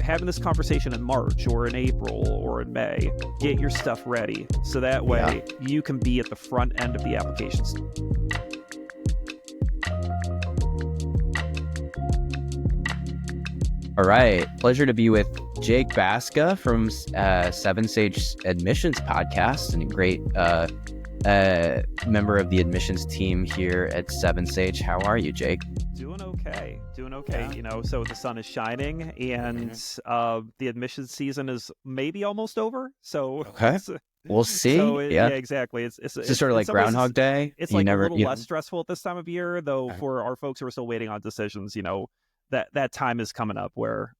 having this conversation in March or in April or in May, get your stuff ready. So that way you can be at the front end of the applications. All right. Pleasure to be with Jake Baska from 7Sage Admissions Podcast, and a great member of the admissions team here at 7Sage. How are you, Jake? Doing okay. Yeah. So the sun is shining, and the admissions season is maybe almost over. So okay. We'll see. So yeah, exactly. It's just sort of like Groundhog Day. It's like a little less stressful at this time of year, though. For our folks who are still waiting on decisions, that time is coming up where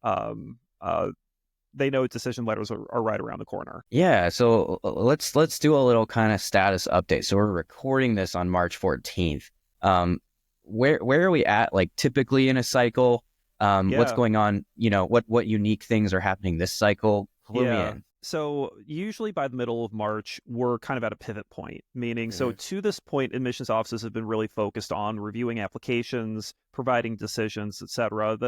they know decision letters are right around the corner. Yeah, so let's do a little kind of status update. So we're recording this on March 14th. Where are we at, like, typically in a cycle? What's going on? What unique things are happening this cycle? Clue me in. So usually by the middle of March, we're kind of at a pivot point, meaning so to this point, admissions offices have been really focused on reviewing applications, providing decisions, et cetera.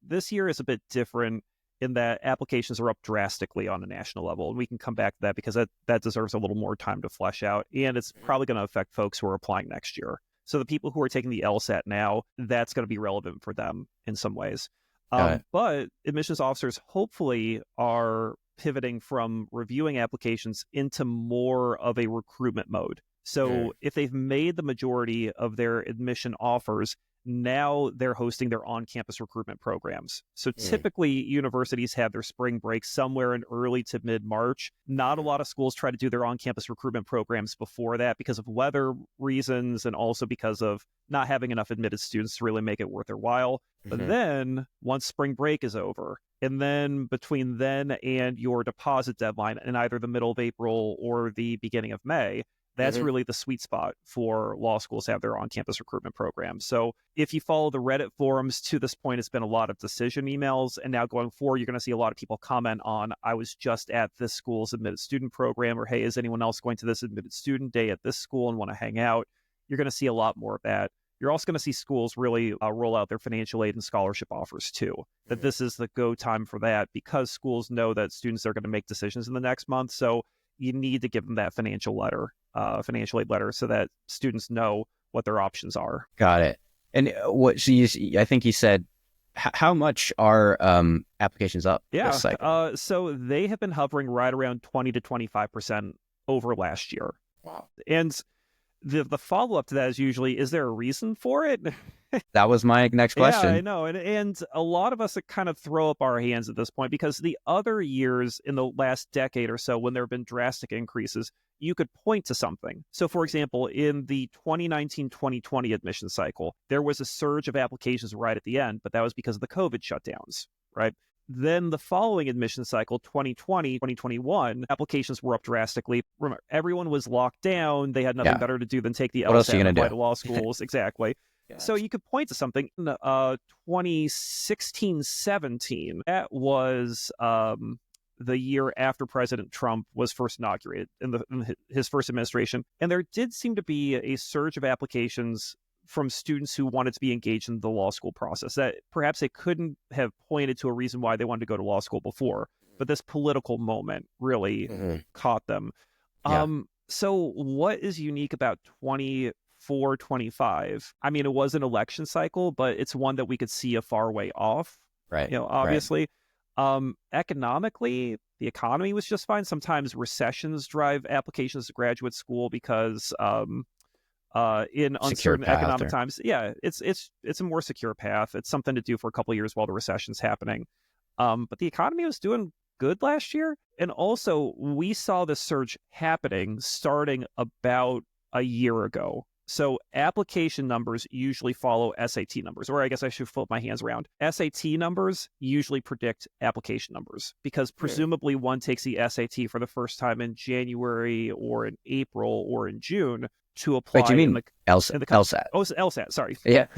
This year is a bit different in that applications are up drastically on a national level. And we can come back to that because that deserves a little more time to flesh out. And it's probably going to affect folks who are applying next year. So the people who are taking the LSAT now, that's going to be relevant for them in some ways. But admissions officers hopefully are pivoting from reviewing applications into more of a recruitment mode. So if they've made the majority of their admission offers, now they're hosting their on-campus recruitment programs. So typically universities have their spring break somewhere in early to mid-March. Not a lot of schools try to do their on-campus recruitment programs before that because of weather reasons and also because of not having enough admitted students to really make it worth their while. But then once spring break is over, and then between then and your deposit deadline in either the middle of April or the beginning of May, that's really the sweet spot for law schools to have their on-campus recruitment programs. So if you follow the Reddit forums, to this point, it's been a lot of decision emails. And now going forward, you're going to see a lot of people comment on, I was just at this school's admitted student program, or, hey, is anyone else going to this admitted student day at this school and want to hang out? You're going to see a lot more of that. You're also going to see schools really roll out their financial aid and scholarship offers too, that this is the go time for that because schools know that students are going to make decisions in the next month. So you need to give them that financial aid letter so that students know what their options are. Got it. And I think you said, how much are applications up this cycle? So they have been hovering right around 20 to 25% over last year. Wow. And the follow-up to that is usually, is there a reason for it? That was my next question. Yeah, I know. And a lot of us kind of throw up our hands at this point because the other years in the last decade or so, when there have been drastic increases, you could point to something. So, for example, in the 2019-2020 admission cycle, there was a surge of applications right at the end, but that was because of the COVID shutdowns, right? Then the following admission cycle, 2020, 2021, applications were up drastically. Remember, everyone was locked down. They had nothing better to do than take the LSAT and apply to law schools. Exactly. Gotcha. So you could point to something in 2016-17. That was the year after President Trump was first inaugurated in his first administration. And there did seem to be a surge of applications from students who wanted to be engaged in the law school process, that perhaps they couldn't have pointed to a reason why they wanted to go to law school before, but this political moment really caught them. So what is unique about 24-25? I mean, it was an election cycle, but it's one that we could see a far way off, right? Obviously. Right. Economically, the economy was just fine. Sometimes recessions drive applications to graduate school because in uncertain economic times, it's a more secure path. It's something to do for a couple of years while the recession's happening. But the economy was doing good last year. And also, we saw this surge happening starting about a year ago. So application numbers usually follow SAT numbers, or I guess I should flip my hands around. SAT numbers usually predict application numbers because presumably one takes the SAT for the first time in January or in April or in June to apply. Wait, do you mean LSAT? Oh, it's LSAT, sorry. Yeah.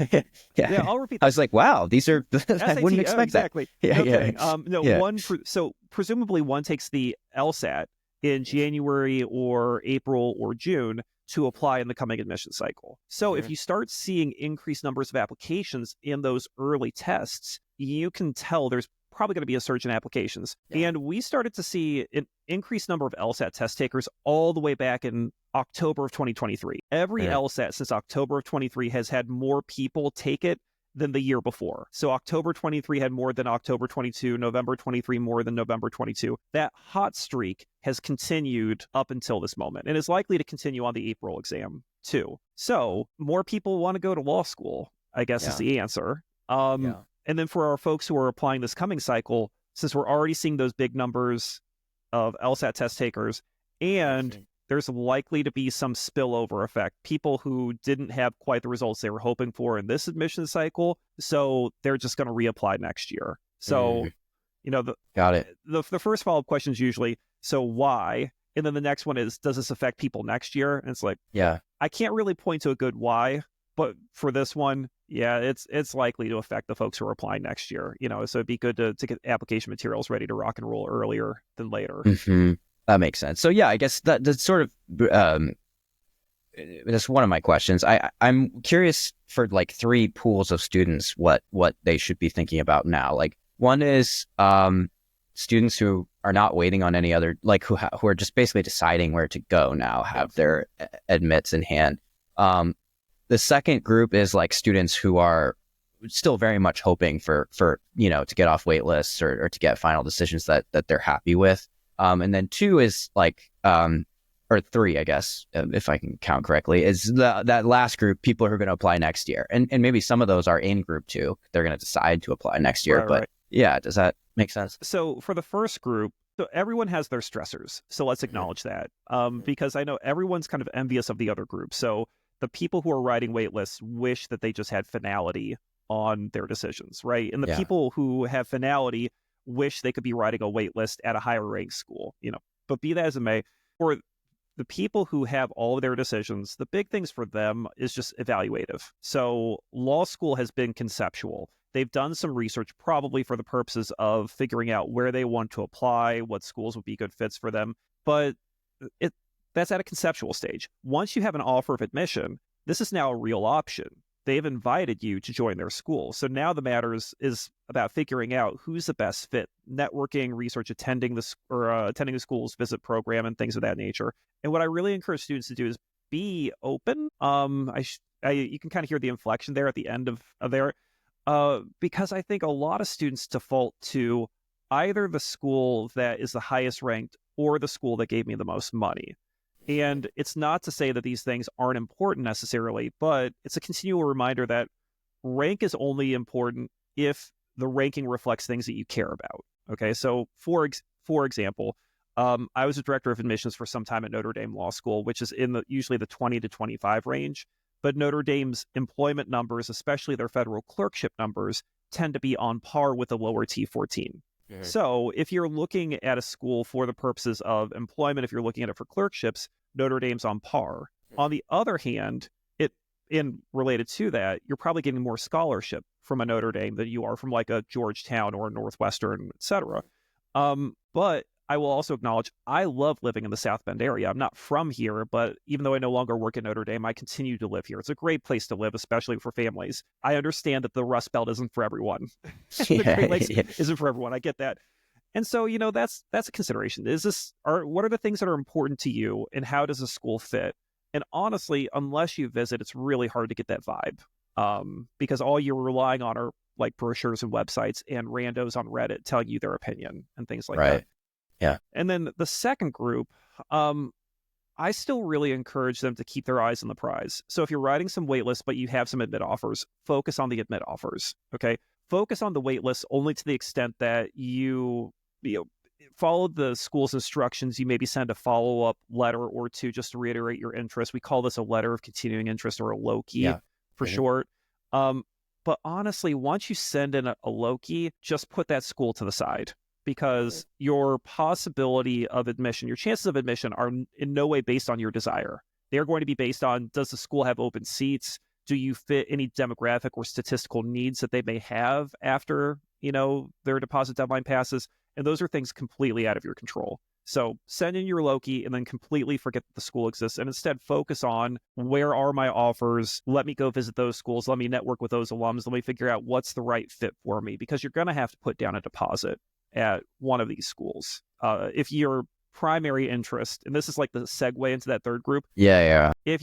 Yeah, I'll repeat that. I was like, wow, these are, I wouldn't expect exactly. that. So presumably one takes the LSAT in January or April or June to apply in the coming admission cycle. So if you start seeing increased numbers of applications in those early tests, you can tell there's probably going to be a surge in applications. Yeah. And we started to see an increased number of LSAT test takers all the way back in October of 2023. Every LSAT since October of 23 has had more people take it than the year before. So October 23 had more than October 22, November 23 more than November 22. That hot streak has continued up until this moment and is likely to continue on the April exam too. So more people want to go to law school, I guess is the answer. And then for our folks who are applying this coming cycle, since we're already seeing those big numbers of LSAT test takers, and there's likely to be some spillover effect, people who didn't have quite the results they were hoping for in this admission cycle, so they're just going to reapply next year. So, Got it. The first follow-up question is usually, so why? And then the next one is, does this affect people next year? And it's like, I can't really point to a good why, but for this one, it's likely to affect the folks who are applying next year. So it'd be good to get application materials ready to rock and roll earlier than later. That makes sense. So I guess that's sort of that's one of my questions. I'm curious for like 3 pools of students what they should be thinking about now. Like one is students who are not waiting on any other, like who are just basically deciding where to go now, have their admits in hand. The second group is like students who are still very much hoping for to get off wait lists or to get final decisions that they're happy with. And then 2 is like, or 3, I guess, if I can count correctly, is that last group, people who are going to apply next year. And maybe some of those are in group 2. They're going to decide to apply next year. But does that make sense? So for the first group, so everyone has their stressors. So let's acknowledge that because I know everyone's kind of envious of the other group. So the people who are writing wait lists wish that they just had finality on their decisions, right? And the people who have finality wish they could be writing a wait list at a higher ranked school, But be that as it may, for the people who have all of their decisions, the big things for them is just evaluative. So law school has been conceptual. They've done some research probably for the purposes of figuring out where they want to apply, what schools would be good fits for them. But that's at a conceptual stage. Once you have an offer of admission, this is now a real option. They've invited you to join their school. So now the matter is about figuring out who's the best fit, networking, research, attending the school's visit program and things of that nature. And what I really encourage students to do is be open. You can kind of hear the inflection there at the end of there, because I think a lot of students default to either the school that is the highest ranked or the school that gave me the most money. And it's not to say that these things aren't important necessarily, but it's a continual reminder that rank is only important if the ranking reflects things that you care about. Okay, so for example, I was a director of admissions for some time at Notre Dame Law School, which is in usually the 20 to 25 range. But Notre Dame's employment numbers, especially their federal clerkship numbers, tend to be on par with the lower T14. So if you're looking at a school for the purposes of employment, if you're looking at it for clerkships, Notre Dame's on par. On the other hand, related to that, you're probably getting more scholarship from a Notre Dame than you are from like a Georgetown or a Northwestern, et cetera. But I will also acknowledge I love living in the South Bend area. I'm not from here, but even though I no longer work at Notre Dame, I continue to live here. It's a great place to live, especially for families. I understand that the Rust Belt isn't for everyone. The Great Lakes isn't for everyone. I get that. And so, that's a consideration. What are the things that are important to you, and how does a school fit? And honestly, unless you visit, it's really hard to get that vibe, because all you're relying on are like brochures and websites and randos on Reddit telling you their opinion and things like that. Yeah. And then the second group, I still really encourage them to keep their eyes on the prize. So if you're writing some wait lists, but you have some admit offers, focus on the admit offers. Okay. Focus on the wait list only to the extent that you follow the school's instructions. You maybe send a follow-up letter or two just to reiterate your interest. We call this a letter of continuing interest, or a LOKI for short. But honestly, once you send in a LOKI, just put that school to the side, because your possibility of admission, your chances of admission are in no way based on your desire. They're going to be based on, does the school have open seats? Do you fit any demographic or statistical needs that they may have after, their deposit deadline passes? And those are things completely out of your control. So send in your Loki and then completely forget that the school exists and instead focus on where are my offers? Let me go visit those schools. Let me network with those alums. Let me figure out what's the right fit for me, because you're going to have to put down a deposit at one of these schools. If your primary interest, and this is like the segue into that third group. Yeah. If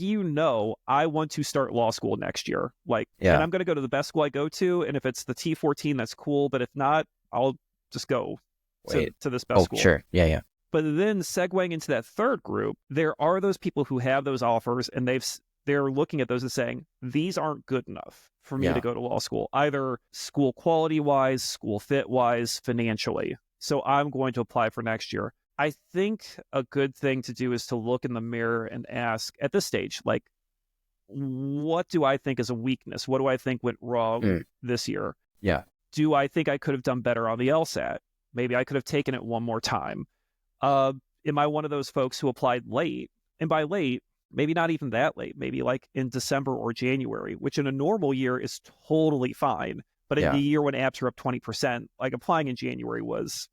I want to start law school next year, and I'm going to go to the best school I go to, and if it's the T14, that's cool. But if not, I'll just go to this best school. Sure. Yeah. But then segueing into that third group, there are those people who have those offers and they're looking at those and saying, these aren't good enough for me to go to law school, either school quality wise, school fit wise, financially. So I'm going to apply for next year. I think a good thing to do is to look in the mirror and ask at this stage, like, what do I think is a weakness? What do I think went wrong this year? Yeah. Do I think I could have done better on the LSAT? Maybe I could have taken it one more time. Am I one of those folks who applied late? And by late, maybe not even that late, maybe like in December or January, which in a normal year is totally fine. But in the year when apps are up 20%, like applying in January was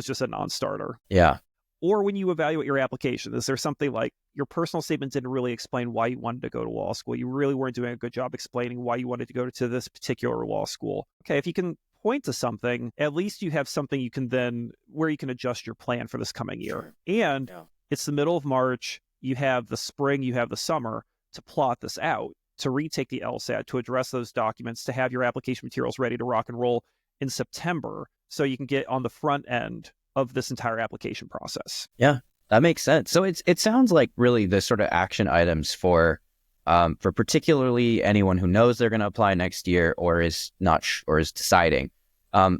just a non-starter. Yeah. Or when you evaluate your application, is there something like your personal statement didn't really explain why you wanted to go to law school? You really weren't doing a good job explaining why you wanted to go to this particular law school. Okay, if you can point to something, at least you have something you can then, where you can adjust your plan for this coming year. And it's the middle of March, you have the spring, you have the summer to plot this out, to retake the LSAT, to address those documents, to have your application materials ready to rock and roll in September so you can get on the front end of this entire application process. Yeah, that makes sense. So it sounds like really the sort of action items for particularly anyone who knows they're going to apply next year or is not or is deciding,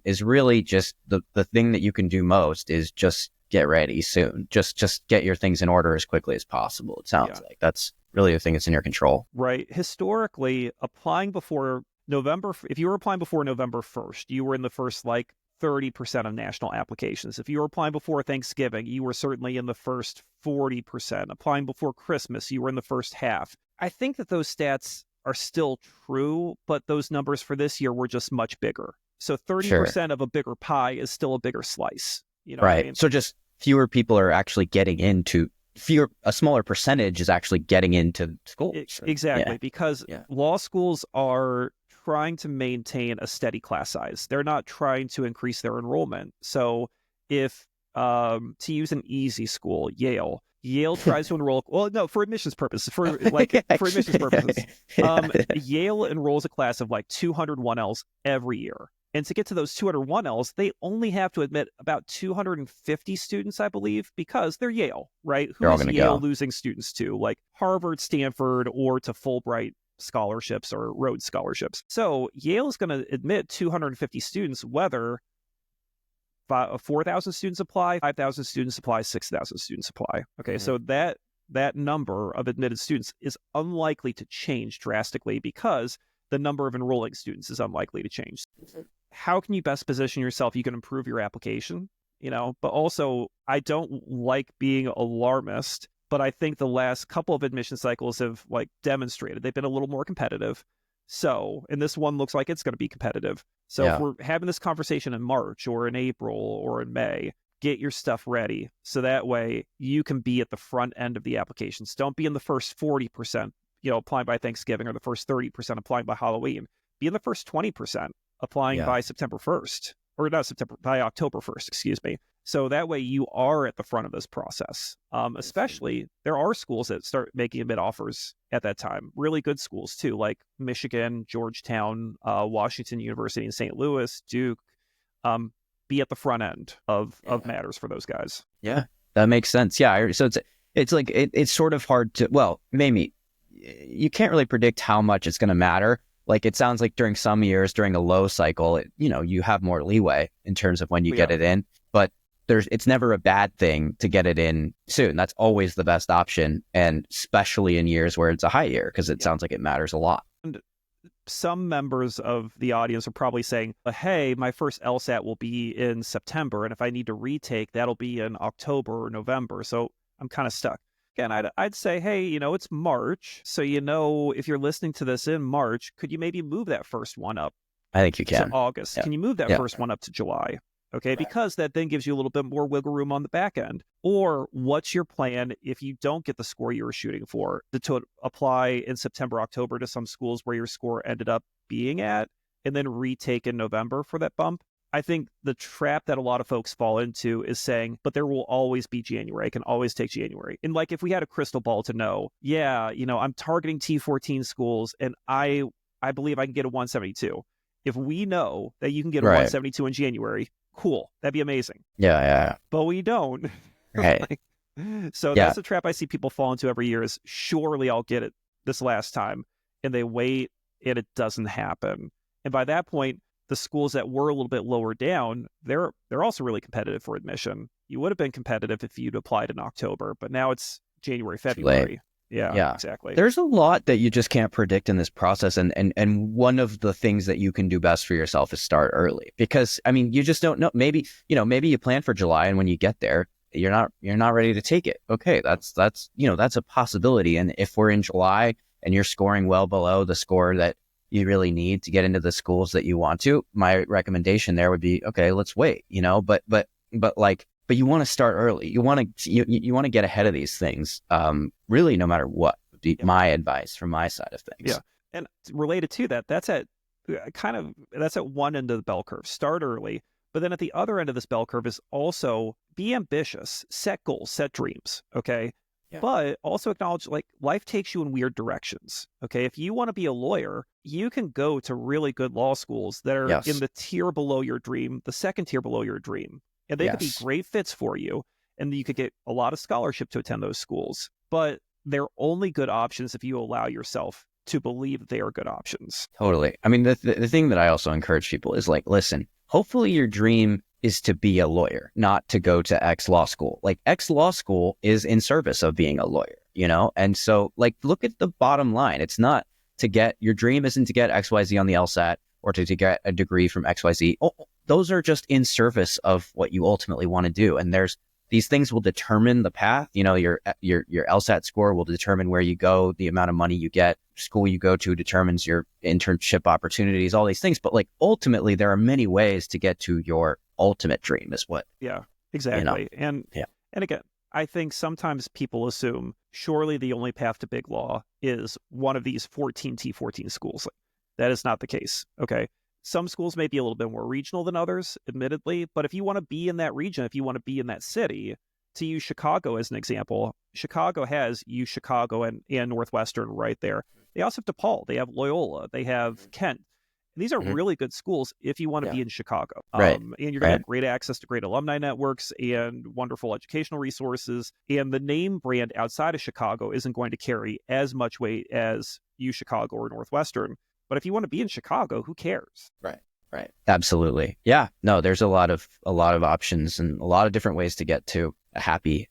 is really just the thing that you can do most is just get ready soon. Just get your things in order as quickly as possible. It sounds like that's really the thing that's in your control. Right. Historically, applying before November, if you were applying before November 1st, you were in the first 30% of national applications. If you were applying before Thanksgiving, you were certainly in the first 40%. Applying before Christmas, you were in the first half. I think that those stats are still true, but those numbers for this year were just much bigger. So 30% of a bigger pie is still a bigger slice. You know right. what I mean? So just fewer people are actually getting into, a smaller percentage is actually getting into school. Exactly. Because law schools are trying to maintain a steady class size. They're not trying to increase their enrollment. So if, to use an easy school, Yale tries to enroll, for admissions purposes, Yale enrolls a class of 201Ls every year. And to get to those 201Ls, they only have to admit about 250 students, I believe, because they're Yale, right? Who is Yale losing students to? Like Harvard, Stanford, or to Fulbright scholarships or Rhodes scholarships. So Yale is going to admit 250 students, whether 4,000 students apply, 5,000 students apply, 6,000 students apply. Okay, so that number of admitted students is unlikely to change drastically because the number of enrolling students is unlikely to change. How can you best position yourself? You can improve your application, but also I don't like being alarmist, but I think the last couple of admission cycles have demonstrated they've been a little more competitive. So, and this one looks like it's going to be competitive. So if we're having this conversation in March or in April or in May, get your stuff ready. So that way you can be at the front end of the applications. Don't be in the first 40%, applying by Thanksgiving, or the first 30% applying by Halloween. Be in the first 20% applying by September 1st, or not September, by October 1st, excuse me. So that way you are at the front of this process. Especially, there are schools that start making admit offers at that time. Really good schools too, like Michigan, Georgetown, Washington University in St. Louis, Duke. Be at the front end of matters for those guys. Yeah, that makes sense. Yeah, so it's sort of hard to, maybe you can't really predict how much it's going to matter. It sounds like during some years, during a low cycle, you have more leeway in terms of when you get it in, but it's never a bad thing to get it in soon. That's always the best option. And especially in years where it's a high year, because it sounds like it matters a lot. And some members of the audience are probably saying, hey, my first LSAT will be in September. And if I need to retake, that'll be in October or November. So I'm kind of stuck. Again, I'd say, hey, it's March. So, if you're listening to this in March, could you maybe move that first one up? I think you can. To August. Yeah. Can you move that first one up to July? Okay, because that then gives you a little bit more wiggle room on the back end. Or what's your plan if you don't get the score you were shooting for to apply in September, October to some schools where your score ended up being at, and then retake in November for that bump? I think the trap that a lot of folks fall into is saying, but there will always be January. I can always take January. And like, if we had a crystal ball to know, I'm targeting T14 schools and I believe I can get a 172. If we know that you can get a 172 in January, cool. That'd be amazing. Yeah. But we don't. Right. That's a trap I see people fall into every year is, surely I'll get it this last time. And they wait and it doesn't happen. And by that point, the schools that were a little bit lower down, they're also really competitive for admission. You would have been competitive if you'd applied in October, but now it's January, February. Yeah, exactly. There's a lot that you just can't predict in this process. And one of the things that you can do best for yourself is start early, because I mean, you just don't know. Maybe you plan for July, and when you get there, you're not ready to take it. Okay. That's a possibility. And if we're in July and you're scoring well below the score that you really need to get into the schools that you want to, my recommendation there would be, okay, let's wait, but you want to start early. You want to get ahead of these things. Really, no matter what would be my advice from my side of things. Yeah. And related to that, that's at one end of the bell curve. Start early. But then at the other end of this bell curve is also be ambitious, set goals, set dreams. Okay. Yeah. But also acknowledge, like, life takes you in weird directions. Okay. If you want to be a lawyer, you can go to really good law schools that are in the tier below your dream, the second tier below your dream. And they could be great fits for you. And you could get a lot of scholarship to attend those schools. But they're only good options if you allow yourself to believe they are good options. Totally. I mean, the thing that I also encourage people is, like, listen, hopefully your dream is to be a lawyer, not to go to X law school. Like, X law school is in service of being a lawyer, And so, like, look at the bottom line. It's not your dream isn't to get XYZ on the LSAT or to get a degree from XYZ. Those are just in service of what you ultimately want to do. And these things will determine the path. Your LSAT score will determine where you go, the amount of money you get, school you go to determines your internship opportunities, all these things. But, like, ultimately, there are many ways to get to your ultimate dream is what. Yeah, exactly. And again, I think sometimes people assume surely the only path to big law is one of these 14 T14 schools. That is not the case. Okay. Some schools may be a little bit more regional than others, admittedly, but if you want to be in that region, if you want to be in that city, to use Chicago as an example, Chicago has UChicago and Northwestern right there. They also have DePaul, they have Loyola, they have Kent. These are really good schools if you want to be in Chicago. And you're going to have great access to great alumni networks and wonderful educational resources. And the name brand outside of Chicago isn't going to carry as much weight as UChicago or Northwestern. But if you want to be in Chicago, who cares? Right. Absolutely. Yeah. No, there's a lot of options and a lot of different ways to get to a happy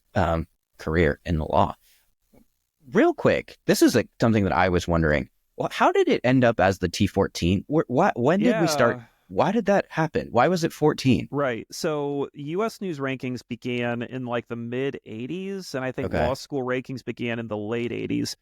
career in the law. Real quick, this is something that I was wondering. Well, how did it end up as the T14? When did we start? Why did that happen? Why was it 14? Right. So U.S. News rankings began in like the mid 80s, and I think law school rankings began in the late 80s.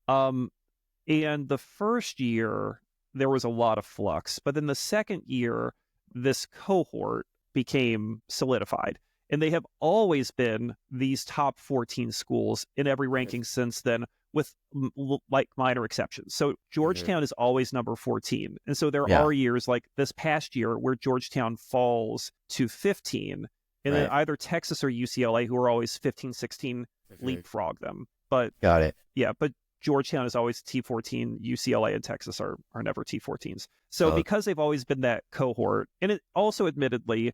And the first year, there was a lot of flux. But then the second year, this cohort became solidified. And they have always been these top 14 schools in every ranking since then, with like minor exceptions. So Georgetown is always number 14. And so there are years like this past year where Georgetown falls to 15. And then either Texas or UCLA, who are always 15, 16, leapfrog them. But got it. Yeah, but Georgetown is always T14. UCLA and Texas are never T14s. So because they've always been that cohort, and it also admittedly,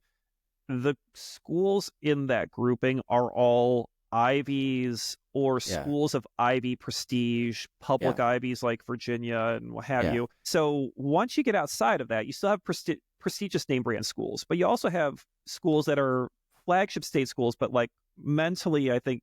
the schools in that grouping are all Ivies or schools of Ivy prestige, public Ivies like Virginia and what have you. So once you get outside of that, you still have prestigious name brand schools, but you also have schools that are flagship state schools, but like mentally, I think,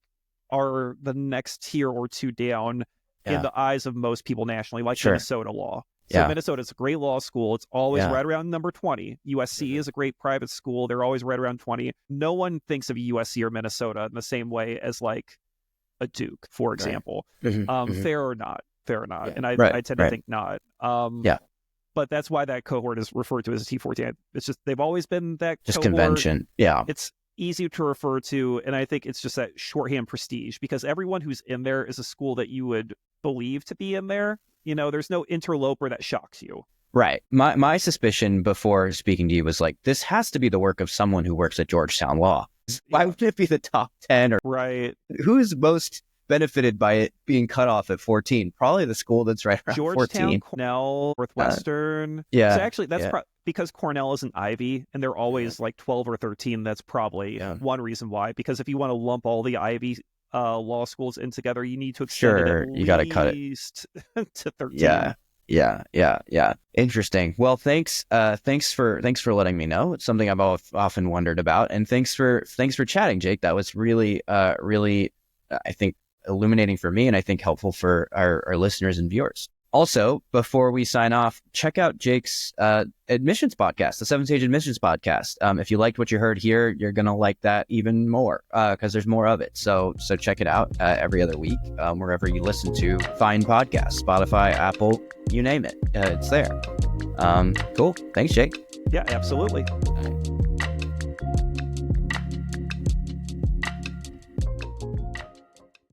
are the next tier or two down in the eyes of most people nationally, like Minnesota law. So Minnesota is a great law school. It's always right around number 20. USC is a great private school. They're always right around 20. No one thinks of USC or Minnesota in the same way as like a Duke, for example. Fair or not. And I tend to think not. but that's why that cohort is referred to as a T14. It's just they've always been that just cohort. Convention. Yeah. It's easy to refer to, and I think it's just that shorthand prestige, because everyone who's in there is a school that you would believe to be in there. There's no interloper that shocks you. Right. My suspicion before speaking to you was like, this has to be the work of someone who works at Georgetown Law. Why wouldn't it be the top 10? Or right? Who's most benefited by it being cut off at 14? Probably the school that's right around Georgetown, 14. Cornell, Northwestern. Yeah. So actually, that's because Cornell is an Ivy, and they're always like 12 or 13. That's probably one reason why. Because if you want to lump all the Ivy law schools in together, you need to extend it at you got to cut it to 13. Yeah. Interesting. Well, thanks for letting me know. It's something I've often wondered about, and thanks for chatting, Jake. That was really, I think, illuminating for me, and I think helpful for our listeners and viewers. Also, before we sign off, check out Jake's admissions podcast, the 7Sage Admissions Podcast. If you liked what you heard here, you're going to like that even more because there's more of it. So check it out every other week, wherever you listen to fine podcasts, Spotify, Apple, you name it. It's there. Cool. Thanks, Jake. Yeah, absolutely.